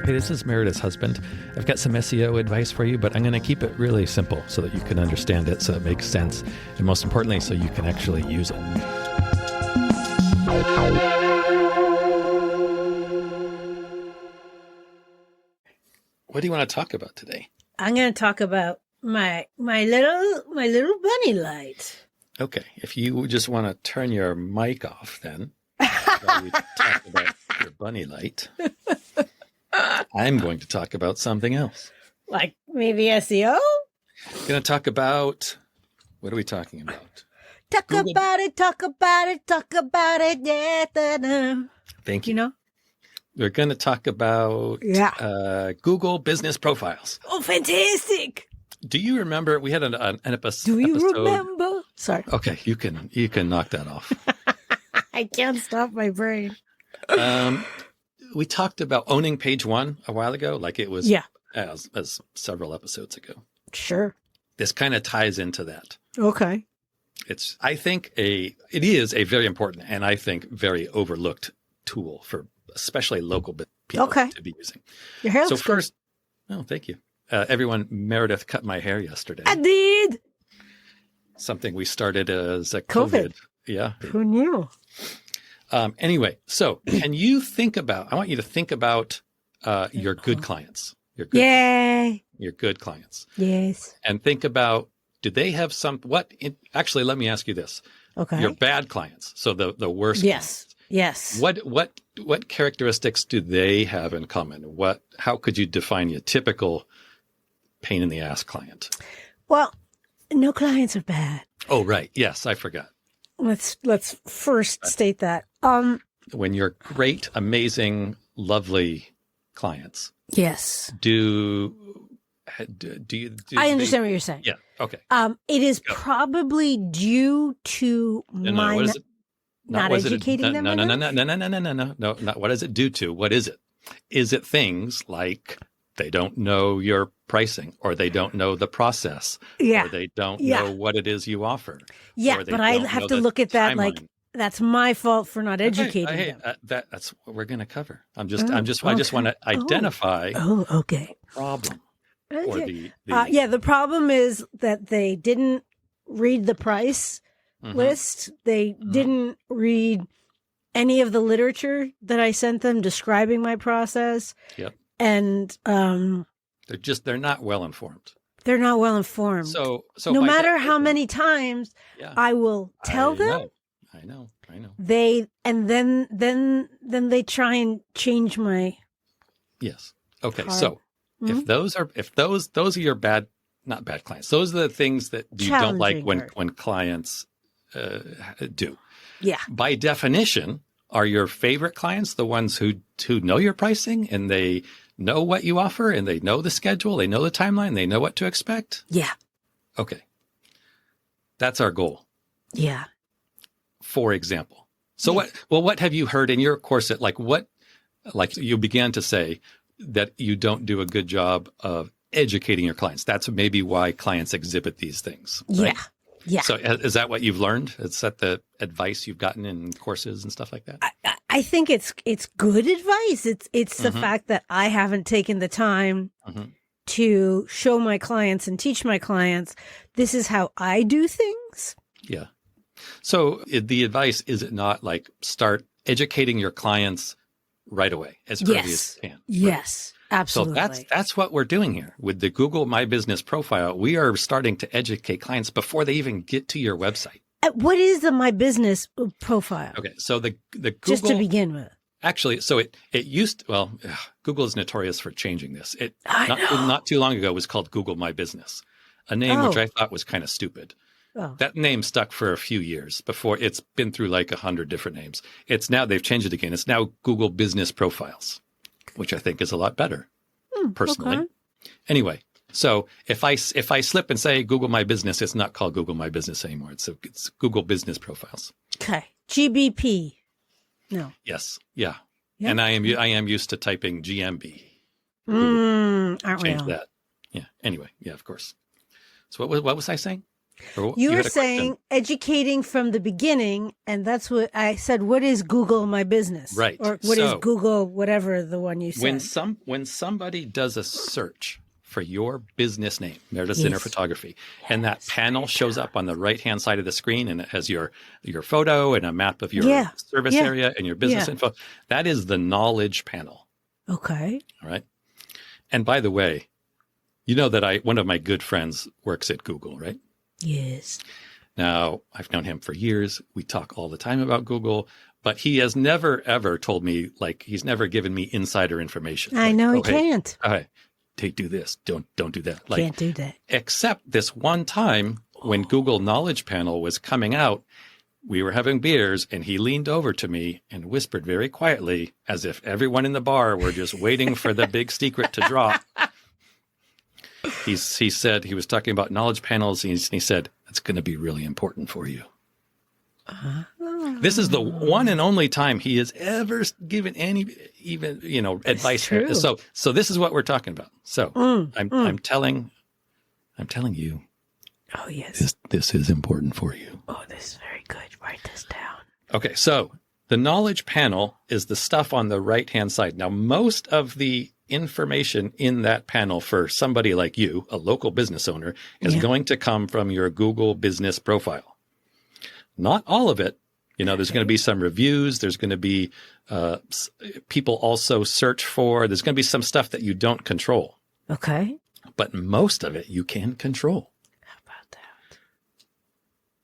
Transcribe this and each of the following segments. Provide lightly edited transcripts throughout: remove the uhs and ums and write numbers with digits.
Hey, this is Meredith's husband. I've got some SEO advice for you, but I'm going to keep it really simple so that you can understand it, so it makes sense, and most importantly, so you can actually use it. What do you want to talk about today? I'm going to talk about my little bunny light. Okay, if you just want to turn your mic off, then while we talk about your bunny light, I'm going to talk about something else. Like maybe SEO? I'm going to talk about, what are we talking about? Talk about it, yeah. Da-da. Thank you. You know? We're going to talk about Google business profiles. Oh, fantastic. Do you remember we had an episode? Do you remember? Sorry. Okay, you can knock that off. I can't stop my brain. We talked about owning page one a while ago, like it was as several episodes ago. Sure. This kind of ties into that. Okay. I think it is a very important and I think very overlooked tool for especially local people to be using. Your hair so looks first, good. Oh, thank you. Meredith cut my hair yesterday. I did. Something we started as a COVID. Yeah. Who knew? Anyway, so I want you to think about your good clients. Yay. Your good clients. Yes. And think about, do they have actually, let me ask you this. Okay. Your bad clients. So the worst. Yes. Clients. Yes. What characteristics do they have in common? How could you define your typical pain in the ass client? Well, no clients are bad. Oh, right. Yes, I forgot. Let's first state that. When you're great, amazing, lovely clients. Yes. Do you? I understand what you're saying. Yeah. Okay. It is probably not educating them. No. Not what is it due to? What is it? Is it things like they don't know your pricing, or they don't know the process, or they don't know what it is you offer? Yeah, but I have to look at that like that's my fault for not educating them. That's what we're going to cover. I just want to identify. Okay. Problem. Okay. The problem is that they didn't read the price list. They didn't read any of the literature that I sent them describing my process. Yep. And they're not well informed. They're not well informed. So no matter how many times I will tell them. I know. Then they try and change my. Yes. Okay. So if those are your not bad clients, those are the things that you don't like when clients do. Yeah. By definition, are your favorite clients the ones who know your pricing and they know what you offer and they know the schedule, they know the timeline, they know what to expect? Yeah. Okay. That's our goal. Yeah. For example. So what have you heard in your course like you began to say that you don't do a good job of educating your clients. That's maybe why clients exhibit these things. Right? Yeah. So is that what you've learned? Is that the advice you've gotten in courses and stuff like that? I think it's good advice. It's the fact that I haven't taken the time to show my clients and teach my clients this is how I do things. Yeah. So the advice, is it not like start educating your clients right away as early as you can? Yes. Right? Absolutely. So that's what we're doing here with the Google My Business profile. We are starting to educate clients before they even get to your website. What is the My Business profile? Okay, so the Google, just to begin with. Actually, so it used Google is notorious for changing this. Not too long ago it was called Google My Business, a name which I thought was kind of stupid. Oh. That name stuck for a few years before it's been through like 100 different names. It's now they've changed it again. It's now Google Business Profiles, which I think is a lot better, personally. Okay. Anyway, so if I slip and say Google My Business, it's not called Google My Business anymore. It's Google Business Profiles. Okay, GBP. No. Yes. Yeah. Yep. And I am used to typing GMB. Aren't we? Change that. Yeah. Anyway. Yeah. Of course. So what was I saying? You were saying educating from the beginning, and that's what I said. What is Google My Business? Right. Or what is Google, whatever the one you said? When somebody does a search for your business name, Meredith Zinner Photography, and that panel shows up on the right-hand side of the screen, and it has your photo and a map of your service area and your business info. That is the knowledge panel. Okay. All right. And by the way, you know that one of my good friends works at Google, right? Yes. Now, I've known him for years. We talk all the time about Google, but he has never, ever told me, he's never given me insider information. I know he can't. Hey, do this. Don't do that. Can't do that. Except this one time when Google Knowledge Panel was coming out, we were having beers, and he leaned over to me and whispered very quietly, as if everyone in the bar were just waiting for the big secret to drop. He said, he was talking about knowledge panels, and he said, "It's going to be really important for you." This is the one and only time he has ever given even advice. So this is what we're talking about. So I'm telling you. Oh yes, this is important for you. Oh, this is very good. Write this down. Okay, so the knowledge panel is the stuff on the right-hand side. Now, most of the information in that panel for somebody like you, a local business owner, is going to come from your Google business profile. Not all of it. There's going to be some reviews. There's going to be people also search for. There's going to be some stuff that you don't control. Okay. But most of it you can control. How about that?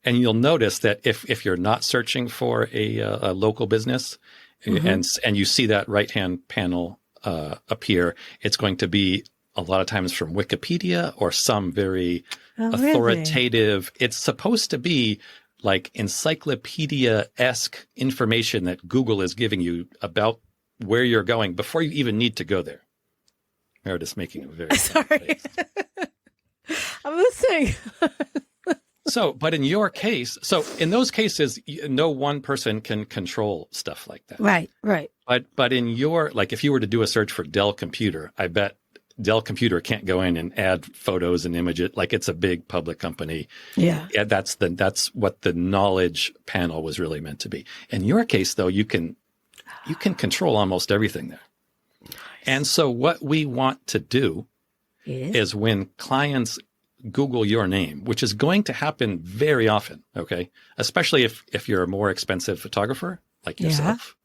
And you'll notice that if you're not searching for a local business and you see that right-hand panel appear, it's going to be a lot of times from Wikipedia or some very authoritative. Really? It's supposed to be like encyclopedia-esque information that Google is giving you about where you're going before you even need to go there. Meredith's making a very sorry. I'm listening. But in your case, in those cases, no one person can control stuff like that. Right. But in your, if you were to do a search for Dell Computer, I bet Dell Computer can't go in and add photos and images. It's a big public company. Yeah. That's what the knowledge panel was really meant to be. In your case, though, you can control almost everything there. Nice. And so what we want to do is when clients Google your name, which is going to happen very often, okay? Especially if you're a more expensive photographer like yourself.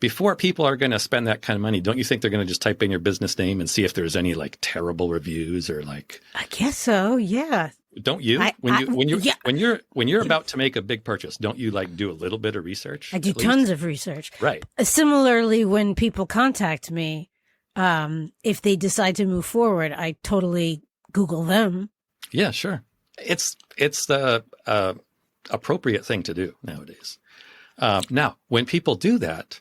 Before people are going to spend that kind of money, don't you think they're going to just type in your business name and see if there's any terrible reviews or I guess so, yeah. Don't you? When you're about to make a big purchase, don't you do a little bit of research? I do tons of research. Right. Similarly, when people contact me, if they decide to move forward, I totally Google them. Yeah, sure. It's the appropriate thing to do nowadays. Now, when people do that,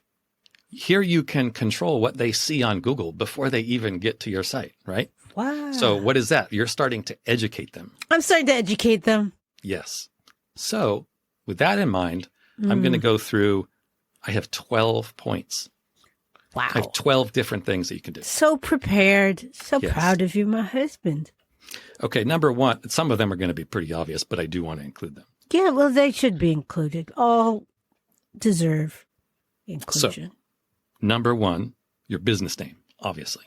here you can control what they see on Google before they even get to your site, right? Wow. So what is that? You're starting to educate them. I'm starting to educate them. Yes. So with that in mind, I'm going to go through, I have 12 points. Wow. I have 12 different things that you can do. So prepared. So proud of you, my husband. Okay, number one, some of them are going to be pretty obvious, but I do want to include them. Yeah, well, they should be included. All deserve inclusion. So, number one, your business name, obviously.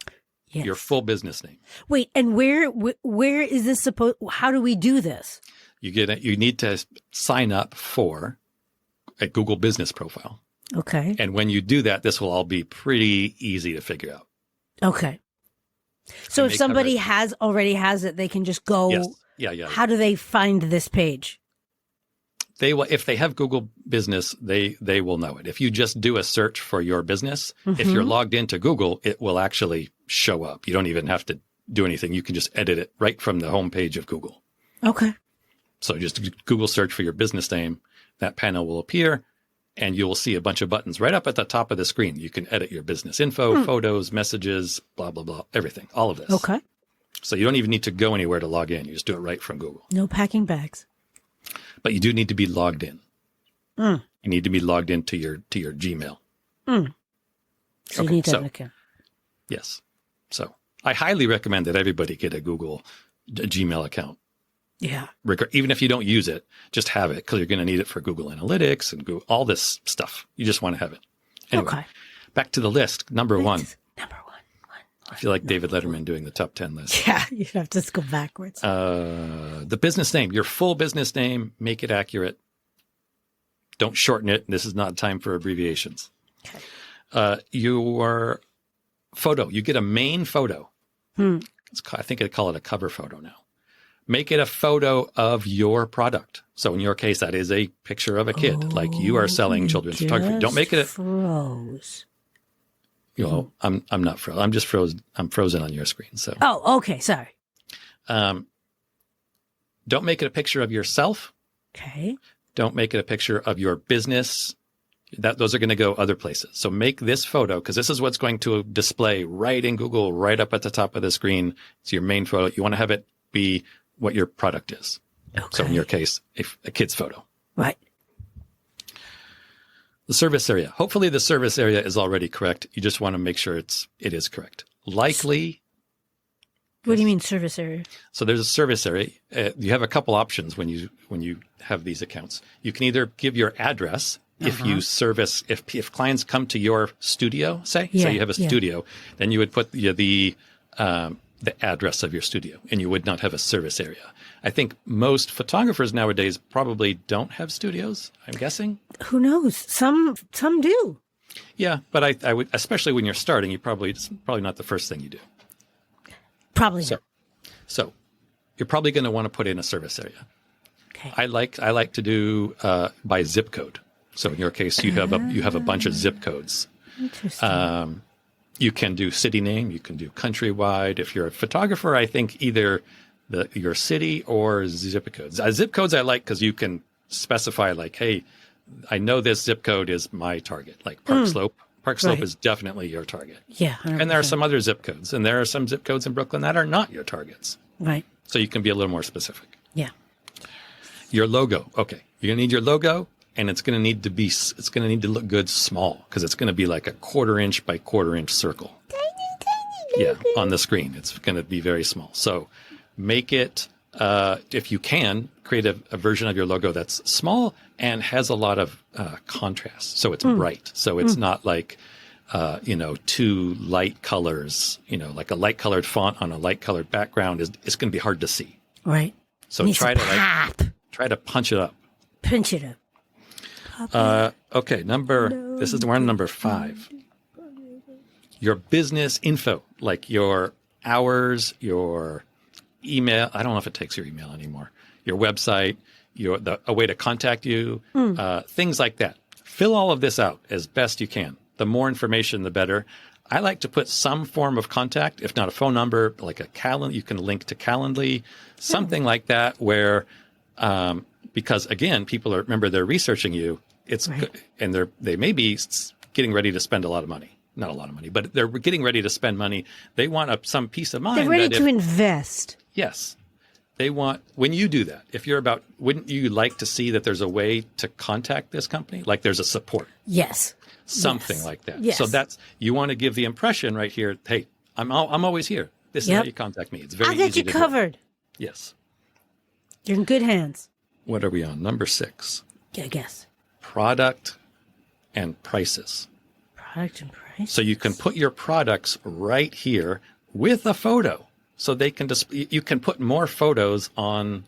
Yes. Your full business name. Wait, and where is this supposed? How do we do this? You need to sign up for a Google business profile. Okay. And when you do that, this will all be pretty easy to figure out. Okay. So if somebody already has it, they can just go. Yes. Yeah. How do they find this page? They will, if they have Google Business, they will know it. If you just do a search for your business, if you're logged into Google, it will actually show up. You don't even have to do anything. You can just edit it right from the homepage of Google. Okay. So just Google search for your business name. That panel will appear, and you will see a bunch of buttons right up at the top of the screen. You can edit your business info, photos, messages, blah, blah, blah, everything, all of this. Okay. So you don't even need to go anywhere to log in. You just do it right from Google. No packing bags. But you do need to be logged in. You need to be logged into your Gmail. So you need to have an account. Yes. So I highly recommend that everybody get a Gmail account. Yeah. Even if you don't use it, just have it because you're going to need it for Google Analytics and Google, all this stuff. You just want to have it. Anyway, back to the list. Number one. I feel like David Letterman doing the top 10 list. Yeah, you have to just go backwards. The business name, your full business name, make it accurate. Don't shorten it. This is not time for abbreviations. Okay. Your photo, you get a main photo. I think they call it a cover photo now. Make it a photo of your product. So in your case, that is a picture of a kid, like you are selling children's photography. Don't make it froze. You know, I'm not frozen. I'm just frozen. I'm frozen on your screen. So. Oh, okay. Sorry. Don't make it a picture of yourself. Okay. Don't make it a picture of your business. Those are going to go other places. So make this photo, because this is what's going to display right in Google, right up at the top of the screen. It's your main photo. You want to have it be what your product is. Okay. So in your case, a kid's photo. Right. The service area. Hopefully the service area is already correct. You just want to make sure it is correct. Likely. What do you mean service area? So there's a service area. You have a couple options when you have these accounts. You can either give your address if you service, if clients come to your studio, say you have a studio, then you would put the address of your studio, and you would not have a service area. I think most photographers nowadays probably don't have studios, I'm guessing. Who knows? Some do. Yeah, but I would, especially when you're starting, it's probably not the first thing you do. Probably not. So you're probably going to want to put in a service area. Okay. I like to do by zip code. So in your case, you have a bunch of zip codes. Interesting. You can do city name. You can do countrywide. If you're a photographer, I think either your city or zip codes. Zip codes I like because you can specify like, hey, I know this zip code is my target, like Park Slope. Park Slope is definitely your target. Yeah. 100%. And there are some other zip codes. And there are some zip codes in Brooklyn that are not your targets. Right. So you can be a little more specific. Yeah. Your logo. Okay. You're going to need your logo. And it's going to need to look good small because it's going to be like a 1/4 inch by 1/4 inch circle. Tiny logo. Yeah, on the screen. It's going to be very small. So make it, if you can, create a version of your logo that's small and has a lot of contrast. So it's bright. So it's not like, two light colors, like a light colored font on a light colored background it's going to be hard to see. Right. So try to punch it up. Punch it up. Okay, we're on number 5. Your business info, like your hours, your email. I don't know if it takes your email anymore. Your website, a way to contact you, things like that. Fill all of this out as best you can. The more information, the better. I like to put some form of contact, if not a phone number, like a calendar. You can link to Calendly, something like that, where. Because again, remember they're researching you. And they may be getting ready to spend a lot of money. Not a lot of money, but they're getting ready to spend money. They want some peace of mind. They're ready to invest. Yes. They want, when you do that, wouldn't you like to see that there's a way to contact this company? Like there's a support. Yes. Something like that. Yes. So you want to give the impression right here, hey, I'm always here. This is how you contact me. It's very easy. I'll get you covered. Yes. You're in good hands. What are we on? Number 6. Yeah, I guess. Product and prices. Product and prices. So you can put your products right here with a photo. So they can you can put more photos on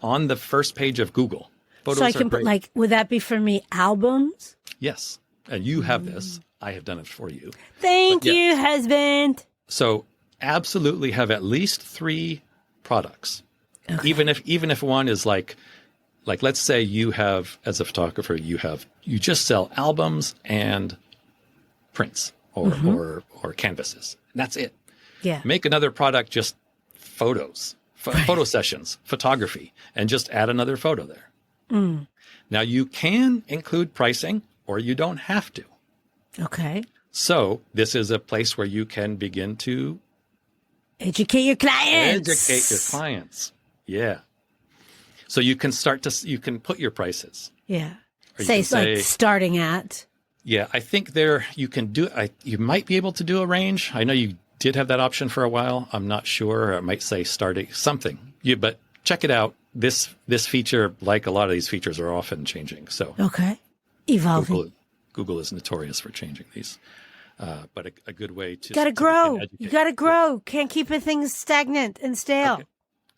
the first page of Google. Photos so I can put would that be for me albums? Yes. And you have this. I have done it for you. Thank you, husband. So absolutely have at least 3 products. Okay. Even if one is like let's say you have, as a photographer, you just sell albums and prints or canvases. That's it. Yeah. Make another product just photos, photo sessions, photography, and just add another photo there. Now you can include pricing or you don't have to. Okay. So this is a place where you can begin to educate your clients. Yeah. So you can you can put your prices. Yeah. Say like starting at. Yeah. I think you can you might be able to do a range. I know you did have that option for a while. I'm not sure. I might say starting something. But check it out. This feature, like a lot of these features, are often changing. So evolving. Google is notorious for changing these. But a good way to grow. You got to grow. Can't keep things stagnant and stale. Okay.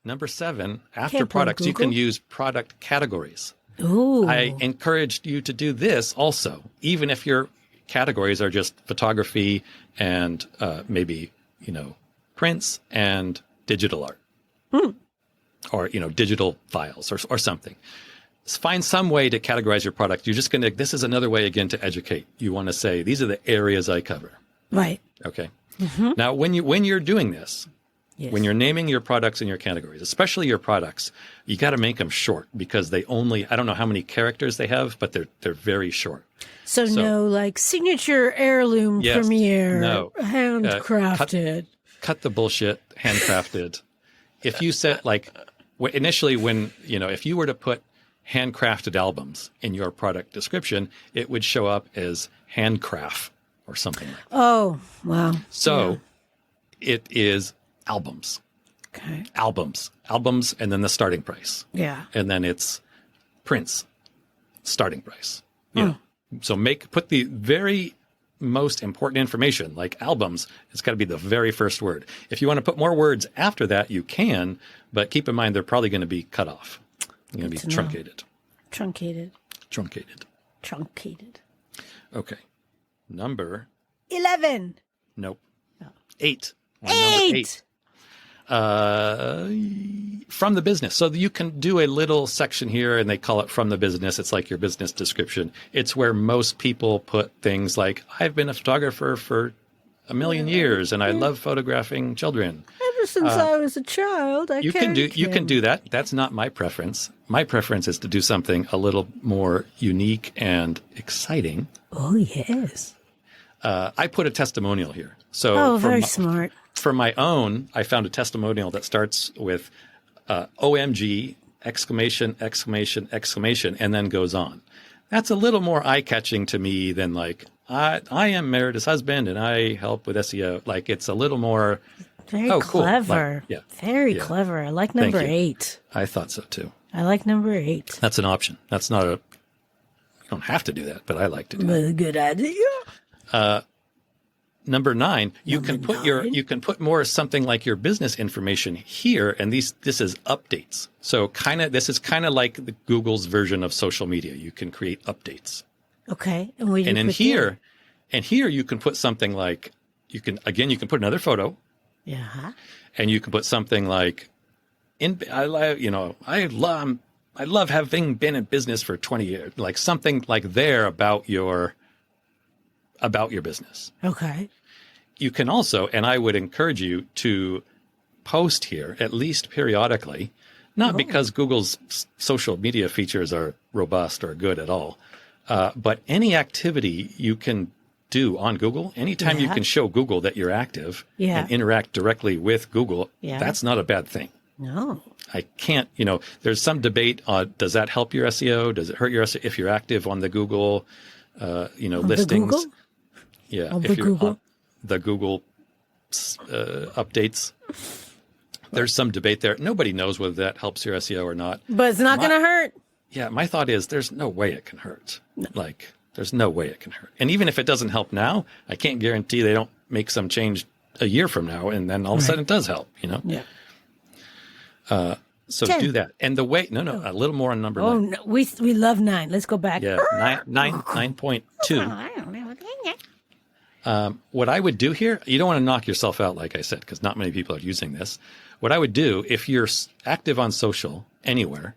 Number 7, after products, you can use product categories. Ooh. I encouraged you to do this also, even if your categories are just photography and maybe, prints and digital art or, digital files or something. Find some way to categorize your product. You're just this is another way, again, to educate. You want to say, these are the areas I cover. Right. Okay. Mm-hmm. Now, when you're doing this, when you're naming your products and your categories, especially your products, you got to make them short because I don't know how many characters they have, but they're very short. So no, like signature heirloom premiere, handcrafted. Cut the bullshit, handcrafted. If you said initially if you were to put handcrafted albums in your product description, it would show up as handcraft or something like that. Oh, wow. So it is albums. Okay. Albums, and then the starting price. Yeah. And then it's prints, starting price. So put the very most important information, like albums, it's got to be the very first word. If you want to put more words after that, you can, but keep in mind they're probably going to be cut off. They're going to be truncated. Truncated. Okay. Number 11. Nope. Oh. 8. Number 8. From the business. So you can do a little section here and they call it from the business. It's like your business description. It's where most people put things like, I've been a photographer for 1,000,000 years and I love photographing children. Ever since I was a child, you can do that. That's not my preference. My preference is to do something a little more unique and exciting. Oh, yes. I put a testimonial here. So very smart. For my own, I found a testimonial that starts with OMG, exclamation, exclamation, exclamation, and then goes on. That's a little more eye-catching to me than like, I am Meredith's husband and I help with SEO. Like it's a little more... Very clever. Cool. Very clever. I like number 8. I thought so too. I like number 8. That's an option. That's not you don't have to do that, but I like to do that. A good idea. Number 9, you can put more something like your business information here, and this is updates. So this is kind of like the Google's version of social media. You can create updates. Okay. And here you can put something like you can put another photo. Yeah. And you can put something like I love having been in business for 20 years, like something like there about your business. Okay. You can also, and I would encourage you to post here at least periodically, not because Google's social media features are robust or good at all, but any activity you can do on Google, anytime you can show Google that you're active and interact directly with Google, that's not a bad thing. No. I can't, there's some debate on, does that help your SEO? Does it hurt your SEO if you're active on the Google, listings? The Google? Yeah. If you're on the Google updates, there's some debate there. Nobody knows whether that helps your SEO or not. But it's not going to hurt. Yeah. My thought is there's no way it can hurt. No. There's no way it can hurt. And even if it doesn't help now, I can't guarantee they don't make some change a year from now. And then all of a sudden it does help, Yeah. So 10. Do that. And the way, a little more on number 9. Oh, no, we love 9. Let's go back. Yeah, 9.2. What I would do here, you don't want to knock yourself out, like I said, because not many people are using this. What I would do, if you're active on social anywhere,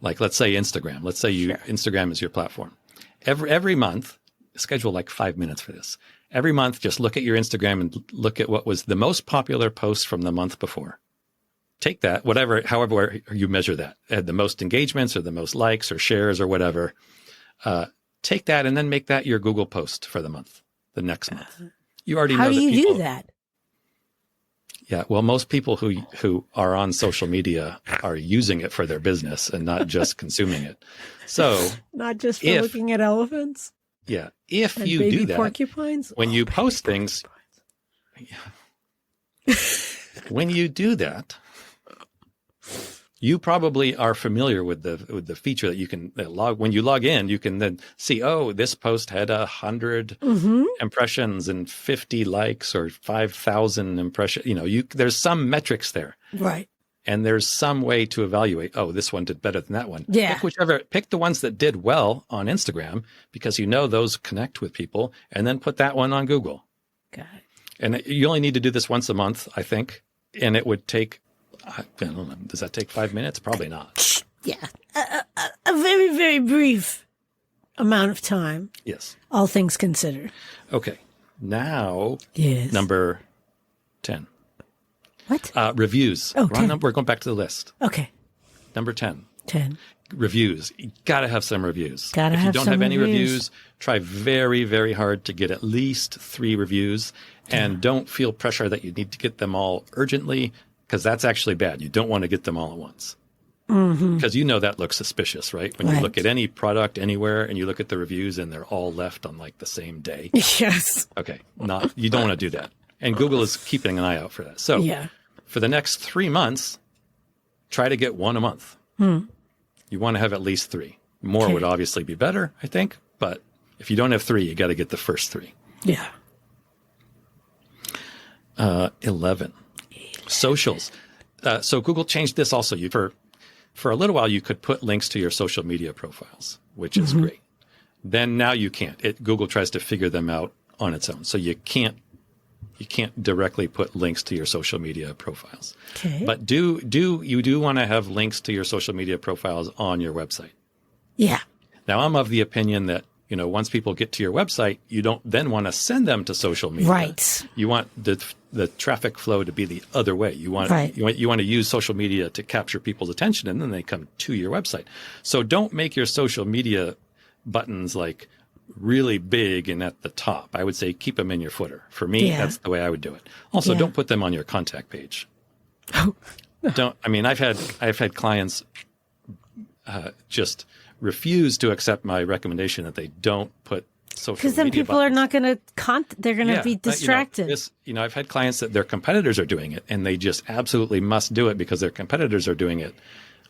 like let's say Instagram, Instagram is your platform. Every month, schedule like 5 minutes for this. Every month, just look at your Instagram and look at what was the most popular post from the month before. Take that, however you measure that, the most engagements or the most likes or shares or whatever. Take that and then make that your Google post for the month, the next month. You already know. How do you do that? Yeah, well, most people who are on social media are using it for their business and not just consuming it. So not just for looking at elephants. Yeah, if you do that, porcupines, when you post things, when you do that, You probably are familiar with the feature that you can when you log in, you can then see, oh, this post had 100 impressions and 50 likes or 5,000 impressions. There's some metrics there. Right. And there's some way to evaluate, oh, this one did better than that one. Yeah. Pick the ones that did well on Instagram because those connect with people, and then put that one on Google. Got it. And you only need to do this once a month, I think. And it would take, I don't know, does that take 5 minutes? Probably not. Yeah. A very, very brief amount of time. Yes. All things considered. Okay. Now, yes. Number 10. What? Reviews. Oh, we're going back to the list. Okay. Number 10. 10. Reviews. You got to have some reviews. If you don't have any reviews, try very, very hard to get at least 3 reviews. And don't feel pressure that you need to get them all urgently, because that's actually bad. You don't want to get them all at once. Because that looks suspicious, right? When you look at any product anywhere and you look at the reviews and they're all left on like the same day. Yes. Okay. You don't want to do that. And Google is keeping an eye out for that. So for the next 3 months, try to get 1 a month. You want to have at least 3. More would obviously be better, I think. But if you don't have 3, you got to get the first 3. Yeah. 11. Socials. So Google changed this also. For a little while, you could put links to your social media profiles, which is great. Then now you can't. Google tries to figure them out on its own. So you can't directly put links to your social media profiles. Okay. But you do want to have links to your social media profiles on your website. Yeah. Now, I'm of the opinion that, once people get to your website, you don't then want to send them to social media. Right. You want the traffic flow to be the other way. You want to use social media to capture people's attention, and then they come to your website. So don't make your social media buttons like really big and at the top. I would say keep them in your footer. For me, that's the way I would do it. Also, don't put them on your contact page. I've had clients just refuse to accept my recommendation that they don't put social media because then people buttons. are not going to they're going to be distracted. I've had clients that their competitors are doing it and they just absolutely must do it because their competitors are doing it.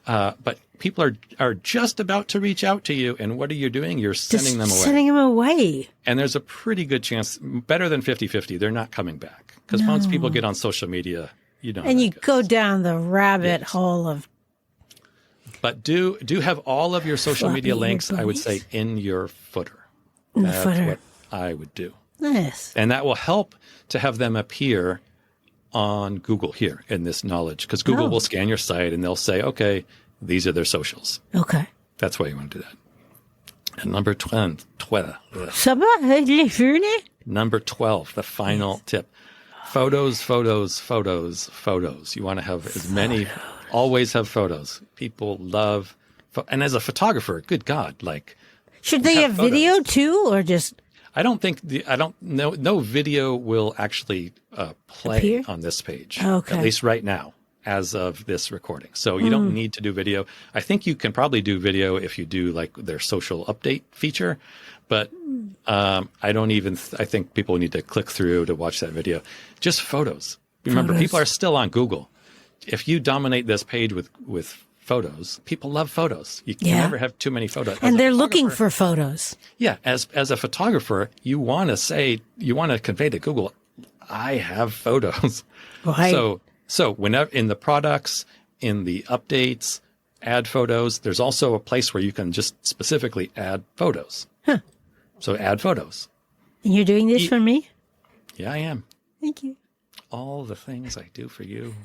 But people are just about to reach out to you, and what are you doing? You're sending them away. Sending them away. And there's a pretty good chance, better than 50-50, they're not coming back. Because once people get on social media, and you go down the rabbit hole of. But do have all of your social media links, I would say, in your footer. That's what I would do. Nice. And that will help to have them appear on Google here in this knowledge, because Google will scan your site and they'll say, okay, these are their socials. Okay. That's why you want to do that. And number 12. Number 12, the final tip. Photos. You want to have as many, always have photos. People love, and as a photographer, good God, should they have video too, or just? I don't think no video will actually play on this page. Okay. At least right now, as of this recording. So you don't need to do video. I think you can probably do video if you do their social update feature, but I think people need to click through to watch that video. Just photos. Remember, people are still on Google. If you dominate this page with photos, people love photos. You can never have too many photos. And they're looking for photos. Yeah. As a photographer, you want to convey to Google, I have photos. Right. So whenever in the products, in the updates, add photos. There's also a place where you can just specifically add photos. Huh. So add photos. And you're doing this for me? Yeah, I am. Thank you. All the things I do for you.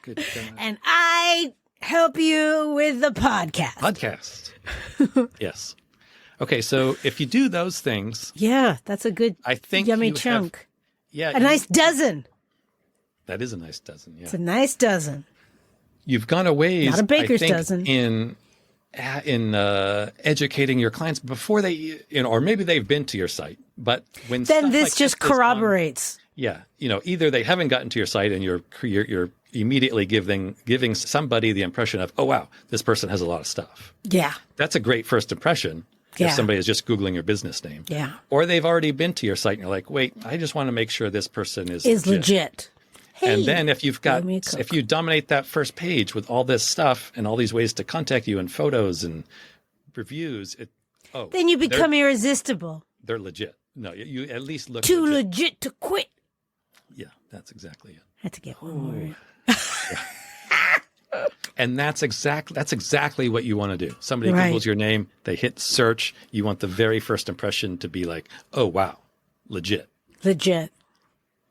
Good God. And I help you with the podcast. Yes. Okay, so if you do those things. Yeah, that's a good yummy chunk. A nice dozen. That is a nice dozen, yeah. It's a nice dozen. You've gone a ways, not a baker's I think, dozen. in educating your clients before they, or maybe they've been to your site, but when then this just corroborates. Either they haven't gotten to your site and you're immediately giving somebody the impression of, oh wow, this person has a lot of stuff. Yeah, that's a great first impression. If somebody is just Googling your business name. Yeah. Or they've already been to your site and you're like, wait, I just want to make sure this person is legit. Hey, and then if you dominate that first page with all this stuff and all these ways to contact you and photos and reviews, then you become irresistible. They're legit. No, you at least look too legit to quit. Yeah, that's exactly it. I had to get one more. And that's exactly what you want to do. Somebody Googles your name, they hit search. You want the very first impression to be like, oh, wow, legit. Legit.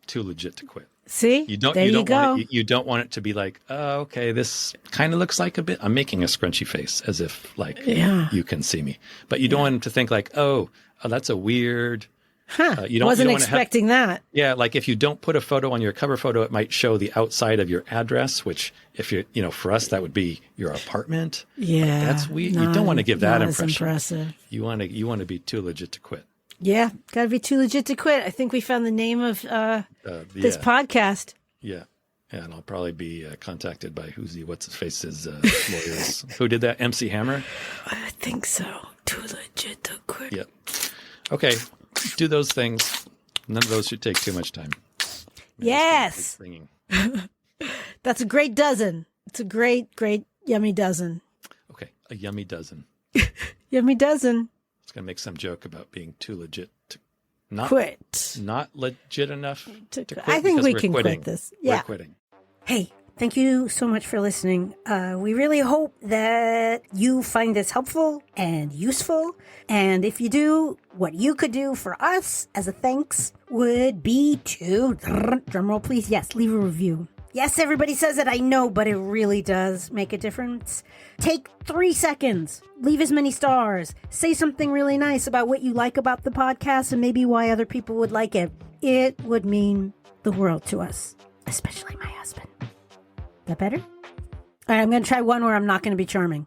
Too legit to quit. See? You don't want it to be like, oh, okay, this kind of looks like a bit. I'm making a scrunchy face as if you can see me. But you don't want them to think like, oh, that's a weird. Wasn't expecting that. Yeah, like if you don't put a photo on your cover photo, it might show the outside of your address, which if you're, for us, that would be your apartment. Yeah, like that's weird. You don't want to give that impression. Impressive. You want to be too legit to quit. Yeah, got to be too legit to quit. I think we found the name of this podcast. Yeah. Yeah, and I'll probably be contacted by what's his face's lawyers. Who did that? MC Hammer? I think so. Too legit to quit. Yep. Okay. Do those things. None of those should take too much time. Yes. That's a great dozen. It's a great, yummy dozen. Okay. A yummy dozen. Yummy dozen. It's going to make some joke about being too legit to not quit. Not legit enough to quit. I think we can quit this. Yeah. We're quitting. Hey, thank you so much for listening. We really hope that you find this helpful and useful. And if you do, what you could do for us as a thanks would be to, drumroll please, yes, leave a review. Yes, everybody says it, I know, but it really does make a difference. Take 3 seconds, leave as many stars, say something really nice about what you like about the podcast and maybe why other people would like it. It would mean the world to us, especially my husband. That better? All right, I'm going to try one where I'm not going to be charming.